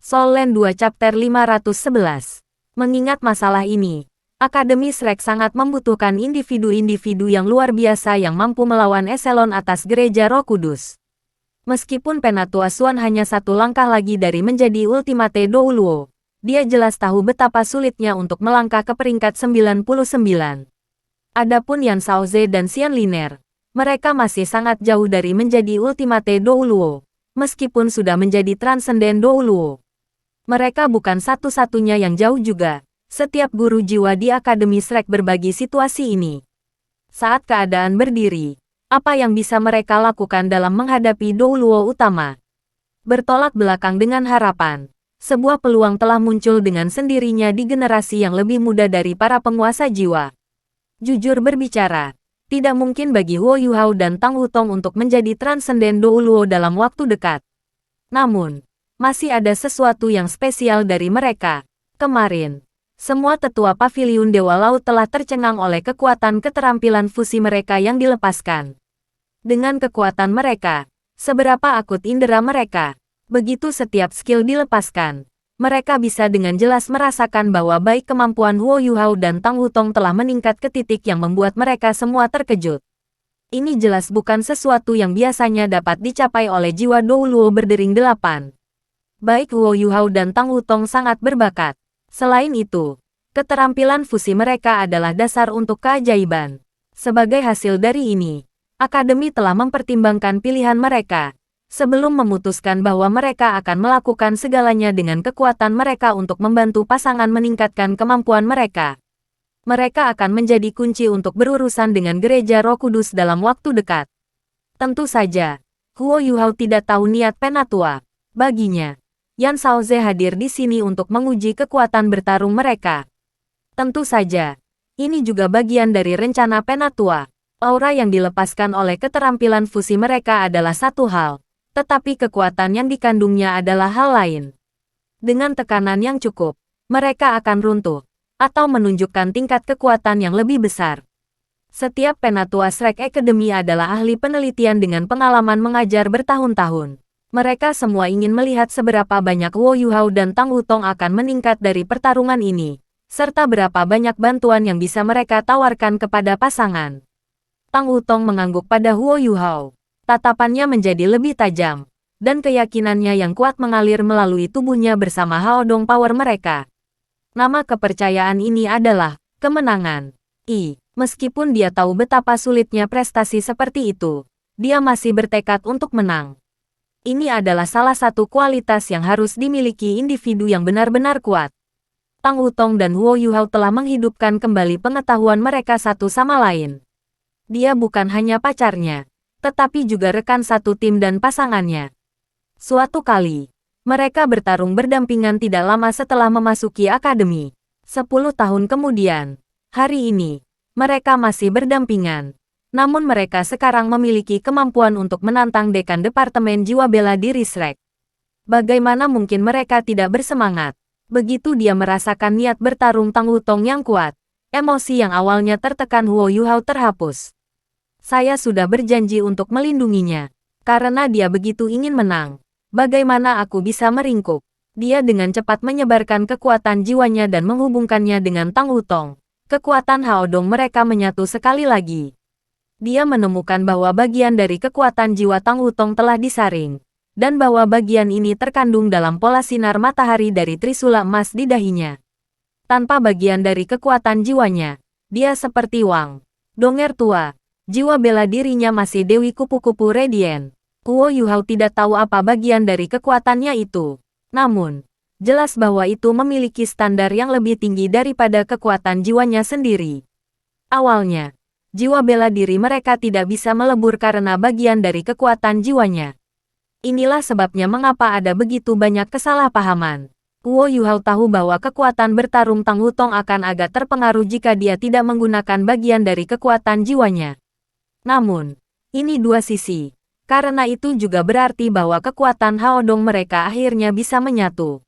Soul Land 2 Chapter 511. Mengingat masalah ini, Akademi Shrek sangat membutuhkan individu-individu yang luar biasa yang mampu melawan eselon atas Gereja Roh Kudus. Meskipun Penatua Xuan hanya satu langkah lagi dari menjadi Ultimate Douluo, dia jelas tahu betapa sulitnya untuk melangkah ke peringkat 99. Adapun Yan Shaoze dan Xian Liner, mereka masih sangat jauh dari menjadi Ultimate Douluo, meskipun sudah menjadi Transcendent Douluo. Mereka bukan satu-satunya yang jauh juga. Setiap guru jiwa di Akademi Shrek berbagi situasi ini. Saat keadaan berdiri, apa yang bisa mereka lakukan dalam menghadapi Douluo utama? Bertolak belakang dengan harapan, sebuah peluang telah muncul dengan sendirinya di generasi yang lebih muda dari para penguasa jiwa. Jujur berbicara, tidak mungkin bagi Huo Yuhao dan Tang Wutong untuk menjadi Transcendent Douluo dalam waktu dekat. Namun, masih ada sesuatu yang spesial dari mereka. Kemarin, semua tetua Paviliun Dewa Laut telah tercengang oleh kekuatan keterampilan fusi mereka yang dilepaskan. Dengan kekuatan mereka, seberapa akut indera mereka, begitu setiap skill dilepaskan, mereka bisa dengan jelas merasakan bahwa baik kemampuan Huo Yuhao dan Tang Wutong telah meningkat ke titik yang membuat mereka semua terkejut. Ini jelas bukan sesuatu yang biasanya dapat dicapai oleh jiwa Douluo berdering 8. Baik Huo Yuhao dan Tang Wutong sangat berbakat. Selain itu, keterampilan fusi mereka adalah dasar untuk keajaiban. Sebagai hasil dari ini, Akademi telah mempertimbangkan pilihan mereka, sebelum memutuskan bahwa mereka akan melakukan segalanya dengan kekuatan mereka untuk membantu pasangan meningkatkan kemampuan mereka. Mereka akan menjadi kunci untuk berurusan dengan Gereja Roh Kudus dalam waktu dekat. Tentu saja, Huo Yuhao tidak tahu niat Penatua. Baginya, Yan Shaoze hadir di sini untuk menguji kekuatan bertarung mereka. Tentu saja, ini juga bagian dari rencana Penatua. Aura yang dilepaskan oleh keterampilan fusi mereka adalah satu hal, tetapi kekuatan yang dikandungnya adalah hal lain. Dengan tekanan yang cukup, mereka akan runtuh, atau menunjukkan tingkat kekuatan yang lebih besar. Setiap Penatua Shrek Academy adalah ahli penelitian dengan pengalaman mengajar bertahun-tahun. Mereka semua ingin melihat seberapa banyak Huo Yuhao dan Tang Wutong akan meningkat dari pertarungan ini, serta berapa banyak bantuan yang bisa mereka tawarkan kepada pasangan. Tang Wutong mengangguk pada Huo Yuhao. Tatapannya menjadi lebih tajam, dan keyakinannya yang kuat mengalir melalui tubuhnya bersama Haodong Power mereka. Nama kepercayaan ini adalah kemenangan. Meskipun dia tahu betapa sulitnya prestasi seperti itu, dia masih bertekad untuk menang. Ini adalah salah satu kualitas yang harus dimiliki individu yang benar-benar kuat. Tang Wutong dan Huo Yuhao telah menghidupkan kembali pengetahuan mereka satu sama lain. Dia bukan hanya pacarnya, tetapi juga rekan satu tim dan pasangannya. Suatu kali, mereka bertarung berdampingan tidak lama setelah memasuki akademi. 10 tahun kemudian, hari ini, mereka masih berdampingan. Namun mereka sekarang memiliki kemampuan untuk menantang Dekan Departemen Jiwa Bela Diri Shrek. Bagaimana mungkin mereka tidak bersemangat? Begitu dia merasakan niat bertarung Tang Wutong yang kuat, emosi yang awalnya tertekan Huo Yuhao terhapus. Saya sudah berjanji untuk melindunginya. Karena dia begitu ingin menang, bagaimana aku bisa meringkuk? Dia dengan cepat menyebarkan kekuatan jiwanya dan menghubungkannya dengan Tang Wutong. Kekuatan Haodong mereka menyatu sekali lagi. Dia menemukan bahwa bagian dari kekuatan jiwa Tang Wutong telah disaring, dan bahwa bagian ini terkandung dalam pola sinar matahari dari trisula emas di dahinya. Tanpa bagian dari kekuatan jiwanya, dia seperti Wang Donger tua. Jiwa bela dirinya masih Dewi Kupu-Kupu Radiant. Huo Yuhao tidak tahu apa bagian dari kekuatannya itu. Namun, jelas bahwa itu memiliki standar yang lebih tinggi daripada kekuatan jiwanya sendiri. Awalnya, jiwa bela diri mereka tidak bisa melebur karena bagian dari kekuatan jiwanya. Inilah sebabnya mengapa ada begitu banyak kesalahpahaman. Huo Yuhao tahu bahwa kekuatan bertarung Tang Wutong akan agak terpengaruh jika dia tidak menggunakan bagian dari kekuatan jiwanya. Namun, ini dua sisi. Karena itu juga berarti bahwa kekuatan Haodong mereka akhirnya bisa menyatu.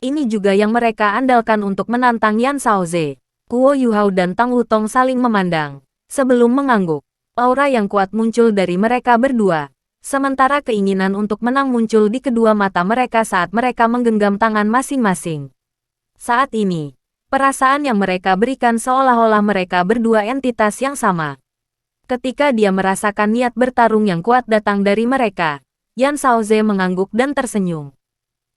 Ini juga yang mereka andalkan untuk menantang Yan Shaoze. Huo Yuhao dan Tang Wutong saling memandang. Sebelum mengangguk, aura yang kuat muncul dari mereka berdua. Sementara keinginan untuk menang muncul di kedua mata mereka saat mereka menggenggam tangan masing-masing. Saat ini, perasaan yang mereka berikan seolah-olah mereka berdua entitas yang sama. Ketika dia merasakan niat bertarung yang kuat datang dari mereka, Yan Shaoze mengangguk dan tersenyum.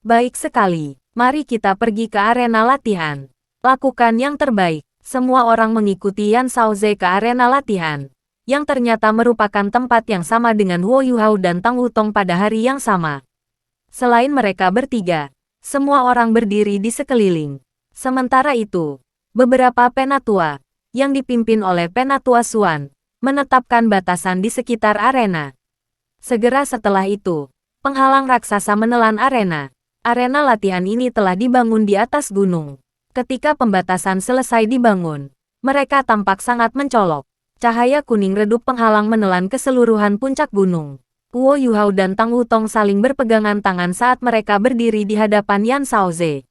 Baik sekali, mari kita pergi ke arena latihan. Lakukan yang terbaik. Semua orang mengikuti Yan Shaoze ke arena latihan, yang ternyata merupakan tempat yang sama dengan Huo Yuhao dan Tang Wutong pada hari yang sama. Selain mereka bertiga, semua orang berdiri di sekeliling. Sementara itu, beberapa penatua, yang dipimpin oleh Penatua Xuan, menetapkan batasan di sekitar arena. Segera setelah itu, penghalang raksasa menelan arena. Arena latihan ini telah dibangun di atas gunung. Ketika pembatasan selesai dibangun, mereka tampak sangat mencolok. Cahaya kuning redup penghalang menelan keseluruhan puncak gunung. Huo Yuhao dan Tang Wutong saling berpegangan tangan saat mereka berdiri di hadapan Yan Shaoze.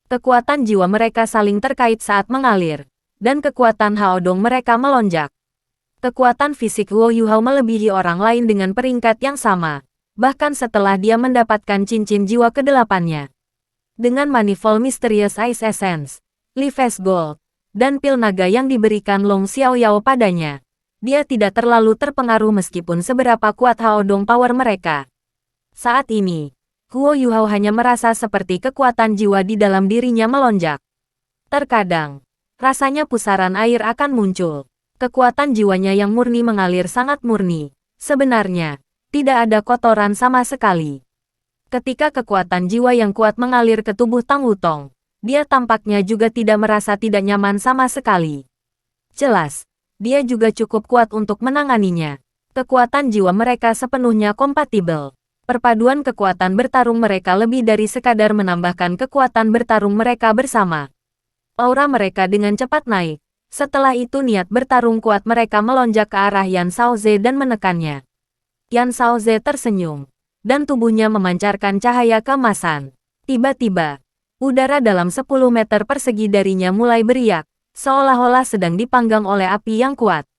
Kekuatan jiwa mereka saling terkait saat mengalir, dan kekuatan Haodong mereka melonjak. Kekuatan fisik Huo Yuhao melebihi orang lain dengan peringkat yang sama, bahkan setelah dia mendapatkan cincin jiwa ke-8-nya. Dengan Manifold Mysterious Ice Essence, Lives Gold, dan pil naga yang diberikan Long Xiaoyao padanya, dia tidak terlalu terpengaruh meskipun seberapa kuat Haodong power mereka. Saat ini, Huo Yuhao hanya merasa seperti kekuatan jiwa di dalam dirinya melonjak. Terkadang, rasanya pusaran air akan muncul. Kekuatan jiwanya yang murni mengalir sangat murni. Sebenarnya, tidak ada kotoran sama sekali. Ketika kekuatan jiwa yang kuat mengalir ke tubuh Tang Wutong, dia tampaknya juga tidak merasa tidak nyaman sama sekali. Jelas, dia juga cukup kuat untuk menanganinya. Kekuatan jiwa mereka sepenuhnya kompatibel. Perpaduan kekuatan bertarung mereka lebih dari sekadar menambahkan kekuatan bertarung mereka bersama. Aura mereka dengan cepat naik. Setelah itu niat bertarung kuat mereka melonjak ke arah Yan Shaoze dan menekannya. Yan Shaoze tersenyum, dan tubuhnya memancarkan cahaya keemasan. Tiba-tiba, udara dalam 10 meter persegi darinya mulai beriak, seolah-olah sedang dipanggang oleh api yang kuat.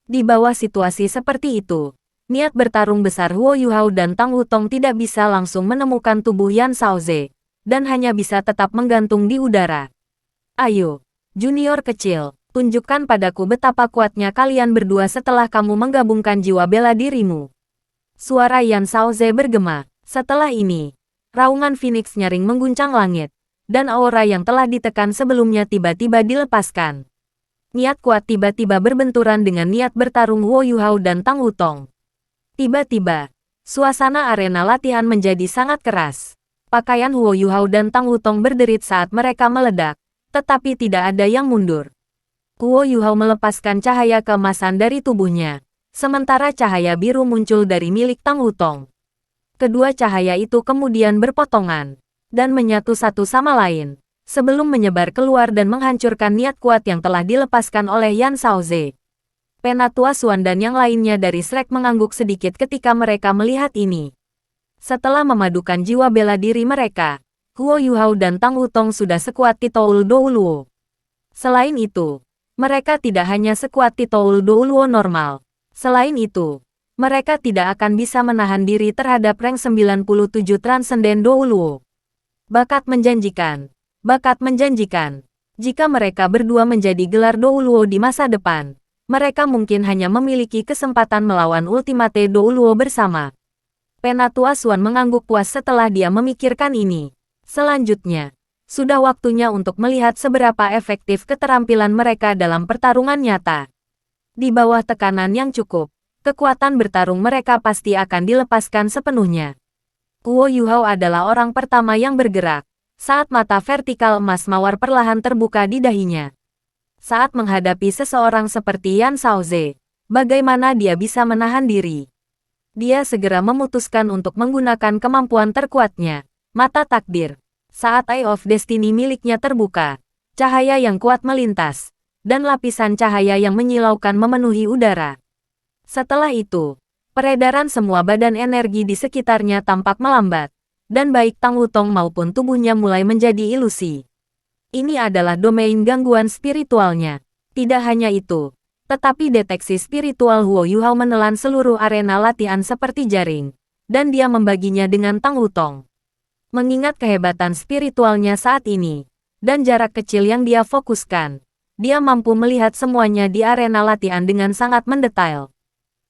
Di bawah situasi seperti itu, niat bertarung besar Huo Yuhao dan Tang Wutong tidak bisa langsung menemukan tubuh Yan Shaoze, dan hanya bisa tetap menggantung di udara. Ayo, junior kecil, tunjukkan padaku betapa kuatnya kalian berdua setelah kamu menggabungkan jiwa bela dirimu. Suara Yan Shaoze bergema. Setelah ini, raungan Phoenix nyaring mengguncang langit, dan aura yang telah ditekan sebelumnya tiba-tiba dilepaskan. Niat kuat tiba-tiba berbenturan dengan niat bertarung Huo Yuhao dan Tang Wutong. Tiba-tiba, suasana arena latihan menjadi sangat keras. Pakaian Huo Yuhao dan Tang Wutong berderit saat mereka meledak, tetapi tidak ada yang mundur. Huo Yuhao melepaskan cahaya keemasan dari tubuhnya, sementara cahaya biru muncul dari milik Tang Wutong. Kedua cahaya itu kemudian berpotongan, dan menyatu satu sama lain, sebelum menyebar keluar dan menghancurkan niat kuat yang telah dilepaskan oleh Yan Shaoze. Penatua Xuan dan yang lainnya dari Shrek mengangguk sedikit ketika mereka melihat ini. Setelah memadukan jiwa bela diri mereka, Huo Yuhao dan Tang Wutong sudah sekuat Titoul Douluo. Selain itu, mereka tidak hanya sekuat Titoul Douluo normal. Selain itu, mereka tidak akan bisa menahan diri terhadap rank 97 Transcendent Douluo. Bakat menjanjikan. Bakat menjanjikan. Jika mereka berdua menjadi gelar Douluo di masa depan, mereka mungkin hanya memiliki kesempatan melawan Ultimate Douluo bersama. Penatua Xuan mengangguk puas setelah dia memikirkan ini. Selanjutnya, sudah waktunya untuk melihat seberapa efektif keterampilan mereka dalam pertarungan nyata. Di bawah tekanan yang cukup, kekuatan bertarung mereka pasti akan dilepaskan sepenuhnya. Huo Yuhao adalah orang pertama yang bergerak, saat mata vertikal emas mawar perlahan terbuka di dahinya. Saat menghadapi seseorang seperti Yan Shaoze, bagaimana dia bisa menahan diri? Dia segera memutuskan untuk menggunakan kemampuan terkuatnya, mata takdir. Saat Eye of Destiny miliknya terbuka, cahaya yang kuat melintas, dan lapisan cahaya yang menyilaukan memenuhi udara. Setelah itu, peredaran semua badan energi di sekitarnya tampak melambat, dan baik Tang Wutong maupun tubuhnya mulai menjadi ilusi. Ini adalah domain gangguan spiritualnya. Tidak hanya itu, Tetapi deteksi spiritual Huo Yuhao menelan seluruh arena latihan seperti jaring, dan dia membaginya dengan Tang Wutong. Mengingat kehebatan spiritualnya saat ini, dan jarak kecil yang dia fokuskan, dia mampu melihat semuanya di arena latihan dengan sangat mendetail.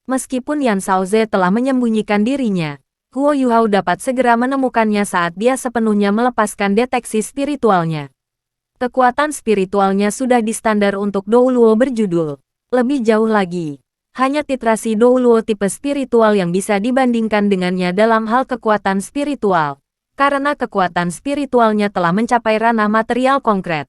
Meskipun Yan Shaoze telah menyembunyikan dirinya, Huo Yuhao dapat segera menemukannya saat dia sepenuhnya melepaskan deteksi spiritualnya. Kekuatan spiritualnya sudah di standar untuk Douluo berjudul. Lebih jauh lagi, hanya titrasi Douluo tipe spiritual yang bisa dibandingkan dengannya dalam hal kekuatan spiritual, karena kekuatan spiritualnya telah mencapai ranah material konkret.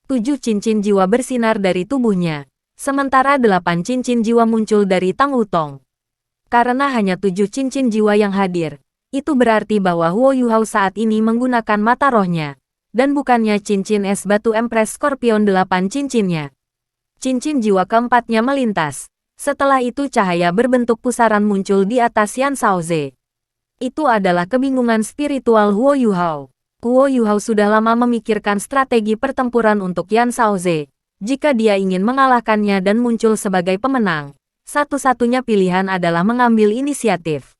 7 cincin jiwa bersinar dari tubuhnya, sementara 8 cincin jiwa muncul dari Tang Wutong. Karena hanya 7 cincin jiwa yang hadir, itu berarti bahwa Huo Yuhao saat ini menggunakan mata rohnya, dan bukannya cincin es batu Empress Scorpion 8 cincinnya. Cincin jiwa keempatnya melintas. Setelah itu cahaya berbentuk pusaran muncul di atas Yan Shaoze. Itu adalah kebingungan spiritual Huo Yuhao. Huo Yuhao sudah lama memikirkan strategi pertempuran untuk Yan Shaoze. Jika dia ingin mengalahkannya dan muncul sebagai pemenang, satu-satunya pilihan adalah mengambil inisiatif.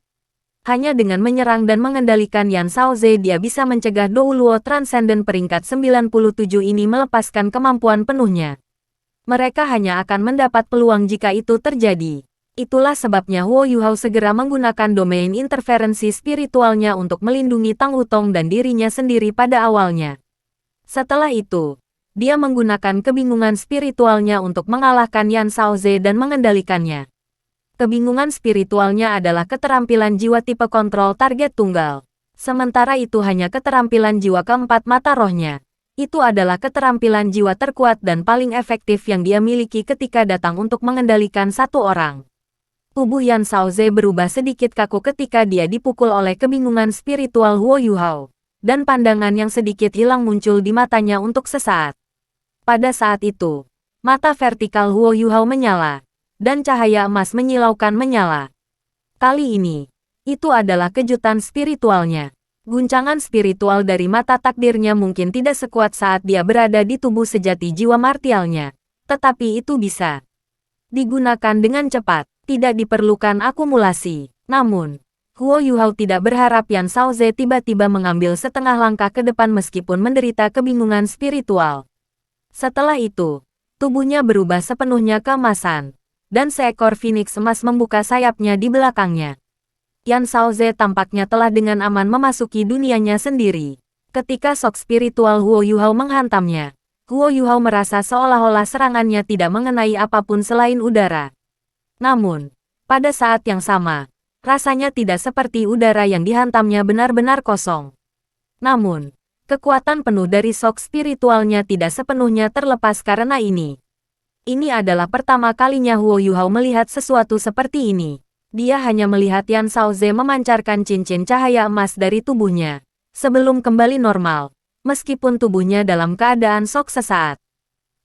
Hanya dengan menyerang dan mengendalikan Yan Shaoze dia bisa mencegah Douluo Transcendent peringkat 97 ini melepaskan kemampuan penuhnya. Mereka hanya akan mendapat peluang jika itu terjadi. Itulah sebabnya Huo Yuhao segera menggunakan domain interferensi spiritualnya untuk melindungi Tang Wutong dan dirinya sendiri pada awalnya. Setelah itu, dia menggunakan kebingungan spiritualnya untuk mengalahkan Yan Shaoze dan mengendalikannya. Kebingungan spiritualnya adalah keterampilan jiwa tipe kontrol target tunggal. Sementara itu hanya keterampilan jiwa keempat mata rohnya. Itu adalah keterampilan jiwa terkuat dan paling efektif yang dia miliki ketika datang untuk mengendalikan satu orang. Tubuh Yan Shaoze berubah sedikit kaku ketika dia dipukul oleh kebingungan spiritual Huo Yuhao, dan pandangan yang sedikit hilang muncul di matanya untuk sesaat. Pada saat itu, mata vertikal Huo Yuhao menyala, dan cahaya emas menyilaukan menyala. Kali ini, itu adalah kejutan spiritualnya. Guncangan spiritual dari mata takdirnya mungkin tidak sekuat saat dia berada di tubuh sejati jiwa martialnya. Tetapi itu bisa digunakan dengan cepat, tidak diperlukan akumulasi. Namun, Huo Yuhao tidak berharap Yan Shaoze tiba-tiba mengambil setengah langkah ke depan meskipun menderita kebingungan spiritual. Setelah itu, tubuhnya berubah sepenuhnya keemasan, dan seekor phoenix emas membuka sayapnya di belakangnya. Yan Shaoze tampaknya telah dengan aman memasuki dunianya sendiri. Ketika shock spiritual Huo Yuhao menghantamnya, Huo Yuhao merasa seolah-olah serangannya tidak mengenai apapun selain udara. Namun, pada saat yang sama, rasanya tidak seperti udara yang dihantamnya benar-benar kosong. Namun, kekuatan penuh dari shock spiritualnya tidak sepenuhnya terlepas karena ini. Ini adalah pertama kalinya Huo Yuhao melihat sesuatu seperti ini. Dia hanya melihat Yan Shaoze memancarkan cincin cahaya emas dari tubuhnya, sebelum kembali normal, meskipun tubuhnya dalam keadaan shock sesaat.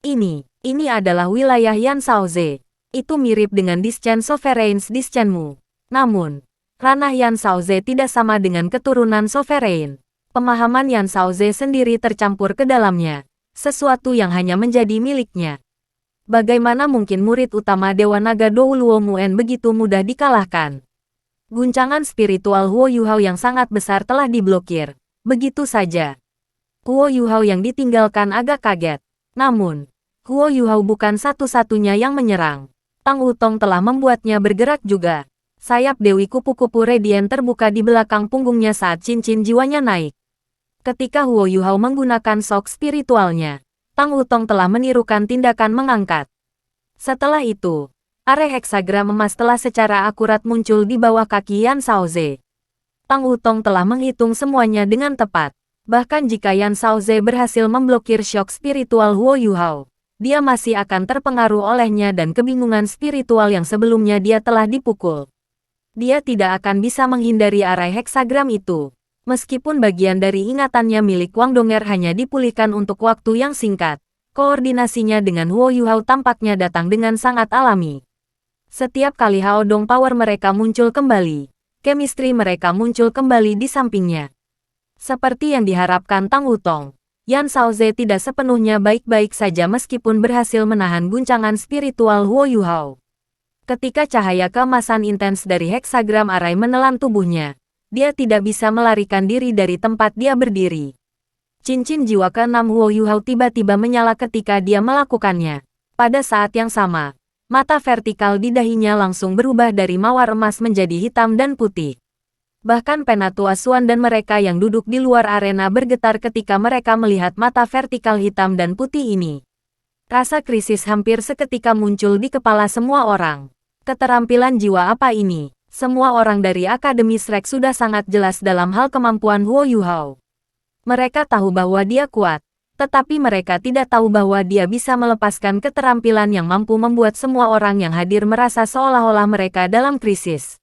Ini adalah wilayah Yan Shaoze. Itu mirip dengan Dischan Sovereigns Dischanmu. Namun, ranah Yan Shaoze tidak sama dengan keturunan Sovereign. Pemahaman Yan Shaoze sendiri tercampur ke dalamnya, sesuatu yang hanya menjadi miliknya. Bagaimana mungkin murid utama Dewa Naga Douluo Muen begitu mudah dikalahkan? Guncangan spiritual Huo Yuhao yang sangat besar telah diblokir. Begitu saja. Huo Yuhao yang ditinggalkan agak kaget. Namun, Huo Yuhao bukan satu-satunya yang menyerang. Tang Wutong telah membuatnya bergerak juga. Sayap Dewi kupu-kupu Radiant terbuka di belakang punggungnya saat cincin jiwanya naik. Ketika Huo Yuhao menggunakan shock spiritualnya, Tang Wutong telah menirukan tindakan mengangkat. Setelah itu, are heksagram emas telah secara akurat muncul di bawah kaki Yan Shaoze. Tang Wutong telah menghitung semuanya dengan tepat. Bahkan jika Yan Shaoze berhasil memblokir shock spiritual Huo Yuhao, dia masih akan terpengaruh olehnya dan kebingungan spiritual yang sebelumnya dia telah dipukul. Dia tidak akan bisa menghindari arai heksagram itu. Meskipun bagian dari ingatannya milik Wang Donger hanya dipulihkan untuk waktu yang singkat, koordinasinya dengan Huo Yuhao tampaknya datang dengan sangat alami. Setiap kali Hao Dong Power mereka muncul kembali, chemistry mereka muncul kembali di sampingnya. Seperti yang diharapkan Tang Wutong, Yan Shaoze tidak sepenuhnya baik-baik saja meskipun berhasil menahan guncangan spiritual Huo Yuhao. Ketika cahaya keemasan intens dari heksagram arai menelan tubuhnya, dia tidak bisa melarikan diri dari tempat dia berdiri. Cincin jiwa ke-6 Huo Yuhao tiba-tiba menyala ketika dia melakukannya. Pada saat yang sama, mata vertikal di dahinya langsung berubah dari mawar emas menjadi hitam dan putih. Bahkan Penatua Suan dan mereka yang duduk di luar arena bergetar ketika mereka melihat mata vertikal hitam dan putih ini. Rasa krisis hampir seketika muncul di kepala semua orang. Keterampilan jiwa apa ini? Semua orang dari Akademi Shrek sudah sangat jelas dalam hal kemampuan Huo Yuhao. Mereka tahu bahwa dia kuat, tetapi mereka tidak tahu bahwa dia bisa melepaskan keterampilan yang mampu membuat semua orang yang hadir merasa seolah-olah mereka dalam krisis.